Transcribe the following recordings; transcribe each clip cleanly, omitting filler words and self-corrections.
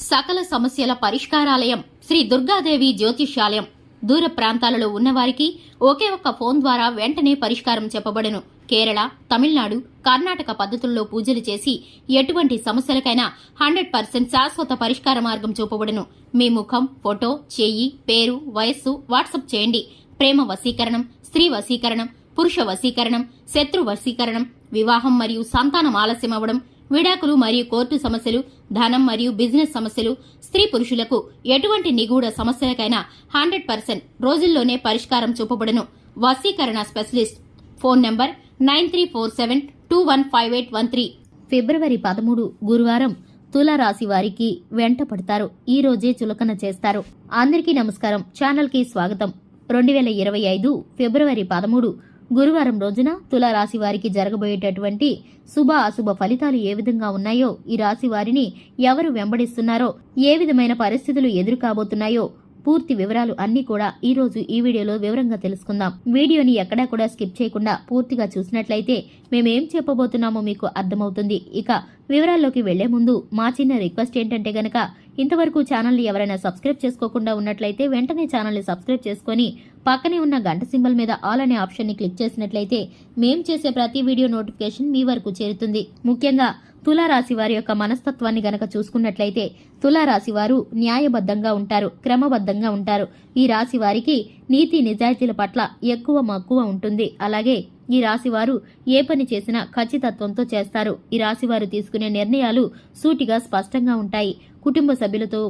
సకల సమస్యల పరిష్కారాలయం శ్రీ దుర్గాదేవి జ్యోతిష్యాలయం. దూర ప్రాంతాలలో ఉన్నవారికి ఒకే ఒక్క ఫోన్ ద్వారా వెంటనే పరిష్కారం చెప్పబడును. కేరళ, తమిళనాడు, కర్ణాటక పద్ధతుల్లో పూజలు చేసి ఎటువంటి సమస్యలకైనా 100% శాశ్వత పరిష్కార మార్గం చూపబడును. మీ ముఖం, ఫోటో, చెయ్యి, పేరు, వయస్సు వాట్సాప్ చేయండి. ప్రేమ వశీకరణం, స్త్రీ వశీకరణం, పురుష వశీకరణం, శత్రు వశీకరణం, వివాహం మరియు సంతానం ఆలస్యం అవ్వడం, విడాకులు మరియు కోర్టు సమస్యలు, ధనం మరియు బిజినెస్ సమస్యలు, స్త్రీ పురుషులకు ఎటువంటి నిగూఢ సమస్యలకైనా 100% రోజుల్లోనే పరిష్కారం చూపబడును. వశీకరణ స్పెషలిస్ట్. Phone number 9347215813. ఫిబ్రవరి 13 గురువారం తులారాశి వారికి వెంట పడతారు. ఈ రోజే చులకన చేస్తారు. అందరికీ నమస్కారం. ఛానల్ కి స్వాగతం. 2025 ఫిబ్రవరి 13 గురువారం రోజున తులారాశి వారికి జరగబోయేటటువంటి శుభ అశుభ ఫలితాలు ఏ విధంగా ఉన్నాయో, ఈ రాశి వారిని ఎవరు వెంబడిస్తున్నారో, ఏ విధమైన పరిస్థితులు ఎదురు కాబోతున్నాయో పూర్తి వివరాలు అన్ని కూడా ఈ రోజు ఈ వీడియోలో వివరంగా తెలుసుకుందాం. వీడియోని ఎక్కడా కూడా స్కిప్ చేయకుండా పూర్తిగా చూసినట్లయితే మేమేం చెప్పబోతున్నామో మీకు అర్థమవుతుంది. ఇక వివరాల్లోకి వెళ్లే ముందు మా చిన్న రిక్వెస్ట్ ఏంటంటే గనక, ఇంతవరకు ఛానల్ ని ఎవరైనా సబ్స్క్రైబ్ చేసుకోకుండా ఉన్నట్లయితే వెంటనే ఛానల్ ని సబ్స్క్రైబ్ చేసుకుని పక్కనే ఉన్న గంట సింబల్ మీద ఆల్ అనే ఆప్షన్ ని క్లిక్ చేసినట్లయితే మేం చేసే ప్రతి వీడియో నోటిఫికేషన్ మీ వరకు చేరుతుంది. ముఖ్యంగా తులారాశి వారి యొక్క మనస్తత్వాన్ని గనక చూసుకున్నట్లయితే తులారాశి వారు న్యాయబద్ధంగా ఉంటారు, క్రమబద్ధంగా ఉంటారు. ఈ రాశి వారికి నీతి నిజాయితీల పట్ల ఎక్కువ మక్కువ ఉంటుంది. అలాగే ఈ రాశి వారు ఏ పని చేసినా ఖచ్చితత్వంతో చేస్తారు. ఈ రాశి వారు తీసుకునే నిర్ణయాలు సూటిగా స్పష్టంగా ఉంటాయి. కుటుంబ సభ్యులతో,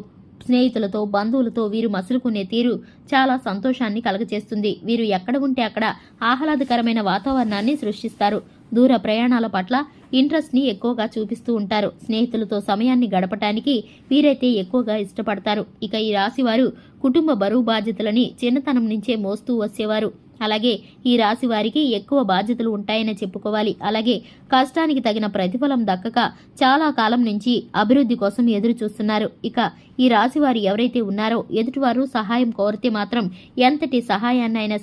స్నేహితులతో, బంధువులతో వీరు మసులుకునే తీరు చాలా సంతోషాన్ని కలగచేస్తుంది. వీరు ఎక్కడ ఉంటే అక్కడ ఆహ్లాదకరమైన వాతావరణాన్ని సృష్టిస్తారు. దూర ప్రయాణాల పట్ల ఇంట్రెస్ట్ ని ఎక్కువగా చూపిస్తూ ఉంటారు. స్నేహితులతో సమయాన్ని గడపటానికి వీరైతే ఎక్కువగా ఇష్టపడతారు. ఇక ఈ రాశి వారు కుటుంబ బరువు బాధ్యతలని చిన్నతనం నుంచే మోస్తూ వచ్చేవారు. అలాగే ఈ రాశి వారికి ఎక్కువ బాధ్యతలు ఉంటాయని చెప్పుకోవాలి. అలాగే కష్టానికి తగిన ప్రతిఫలం దక్కక చాలా కాలం నుంచి అభివృద్ధి కోసం ఎదురు చూస్తున్నారు. ఇక ఈ రాశి వారు ఎవరైతే ఉన్నారో, ఎదుటివారు సహాయం కోరితే మాత్రం ఎంతటి సహాయాన్నైనా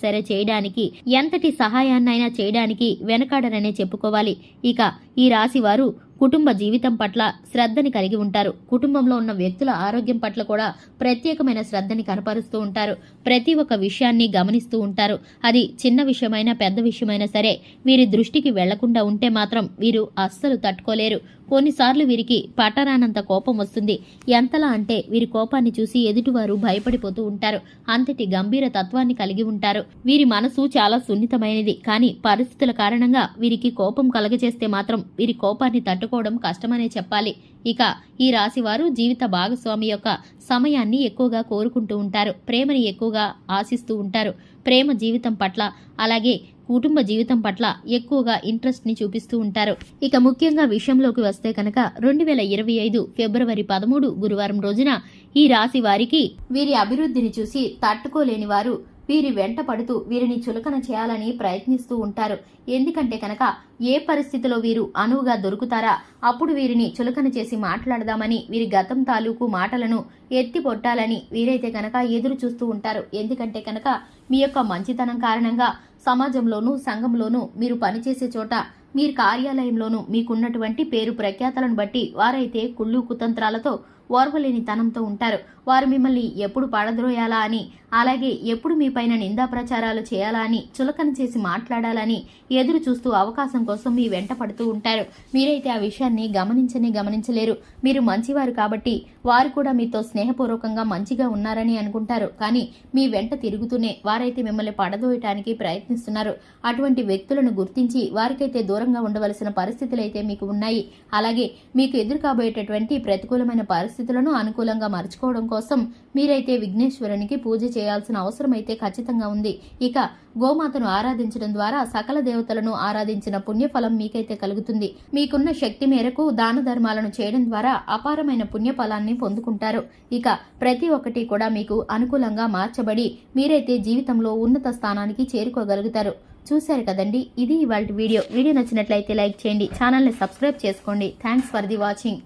చేయడానికి వెనకాడరనే చెప్పుకోవాలి. ఇక ఈ రాశి వారు కుటుంబ జీవితం పట్ల శ్రద్ధని కలిగి ఉంటారు. కుటుంబంలో ఉన్న వ్యక్తుల ఆరోగ్యం పట్ల కూడా ప్రత్యేకమైన శ్రద్ధని కనపరుస్తూ ఉంటారు. ప్రతి ఒక్క విషయాన్ని గమనిస్తూ ఉంటారు. అది చిన్న విషయమైనా పెద్ద విషయమైనా సరే వీరి దృష్టికి వెళ్లకుండా ఉంటే మాత్రం వీరు అస్సలు తట్టుకోలేరు. కొన్నిసార్లు వీరికి పట్టరానంత కోపం వస్తుంది. ఎంతలా అంటే వీరి కోపాన్ని చూసి ఎదుటివారు భయపడిపోతూ ఉంటారు. అంతటి గంభీర తత్వాన్ని కలిగి ఉంటారు. వీరి మనసు చాలా సున్నితమైనది. కానీ పరిస్థితుల కారణంగా వీరికి కోపం కలగజేస్తే మాత్రం వీరి కోపాన్ని తట్టుకోవడం కష్టమనే చెప్పాలి. ఇక ఈ రాశి వారు జీవిత భాగస్వామి యొక్క సమయాన్ని ఎక్కువగా కోరుకుంటూ ఉంటారు. ప్రేమని ఎక్కువగా ఆశిస్తూ ఉంటారు. ప్రేమ జీవితం పట్ల, అలాగే కుటుంబ జీవితం పట్ల ఎక్కువగా ఇంట్రెస్ట్ ని చూపిస్తూ ఉంటారు. ఇక ముఖ్యంగా విషయంలోకి వస్తే కనుక 2025 ఫిబ్రవరి 13 గురువారం రోజున ఈ రాశి వారికి వీరి అభివృద్ధిని చూసి తట్టుకోలేని వారు వీరి వెంట పడుతూ వీరిని చులకన చేయాలని ప్రయత్నిస్తూ ఉంటారు. ఎందుకంటే కనుక ఏ పరిస్థితిలో వీరు అనువుగా దొరుకుతారా అప్పుడు వీరిని చులకన చేసి మాట్లాడదామని, వీరి గతం తాలూకు మాటలను ఎత్తిపొట్టాలని వీరైతే కనుక ఎదురు చూస్తూ ఉంటారు. ఎందుకంటే కనుక మీ యొక్క మంచితనం కారణంగా సమాజంలోనూ, సంఘంలోనూ, మీరు పనిచేసే చోట, మీరు కార్యాలయంలోనూ మీకున్నటువంటి పేరు ప్రఖ్యాతలను బట్టి వారైతే కుళ్ళు కుతంత్రాలతో, ఓర్వలేని తనంతో ఉంటారు. వారు మిమ్మల్ని ఎప్పుడు పడద్రోయాలా అని, అలాగే ఎప్పుడు మీపైన నిందా ప్రచారాలు చేయాలా అని, చులకన చేసి మాట్లాడాలని ఎదురు చూస్తూ అవకాశం కోసం మీ వెంట పడుతూ ఉంటారు. మీరైతే ఆ విషయాన్ని గమనించలేరు. మీరు మంచివారు కాబట్టి వారు కూడా మీతో స్నేహపూర్వకంగా మంచిగా ఉన్నారని అనుకుంటారు. కానీ మీ వెంట తిరుగుతూనే వారైతే మిమ్మల్ని పడదోయటానికి ప్రయత్నిస్తున్నారు. అటువంటి వ్యక్తులను గుర్తించి వారికైతే దూరంగా ఉండవలసిన పరిస్థితులైతే మీకు ఉన్నాయి. అలాగే మీకు ఎదురు కాబోయేటటువంటి ప్రతికూలమైన పరిస్థితులను అనుకూలంగా మర్చుకోవడం కోసం మీరైతే విఘ్నేశ్వరునికి పూజ చేయాల్సిన అవసరం అయితే ఖచ్చితంగా ఉంది. ఇక గోమాతను ఆరాధించడం ద్వారా సకల దేవతలను ఆరాధించిన పుణ్యఫలం మీకైతే కలుగుతుంది. మీకున్న శక్తి మేరకు దాన ధర్మాలను చేయడం ద్వారా అపారమైన పుణ్యఫలాన్ని పొందుకుంటారు. ఇక ప్రతి ఒక్కటి కూడా మీకు అనుకూలంగా మార్చబడి మీరైతే జీవితంలో ఉన్నత స్థానానికి చేరుకోగలుగుతారు. చూశారు కదండి, ఇది ఇవాల్టి వీడియో. నచ్చినట్లయితే లైక్ చేయండి, ఛానల్ని సబ్స్క్రైబ్ చేసుకోండి. Thanks for the watching.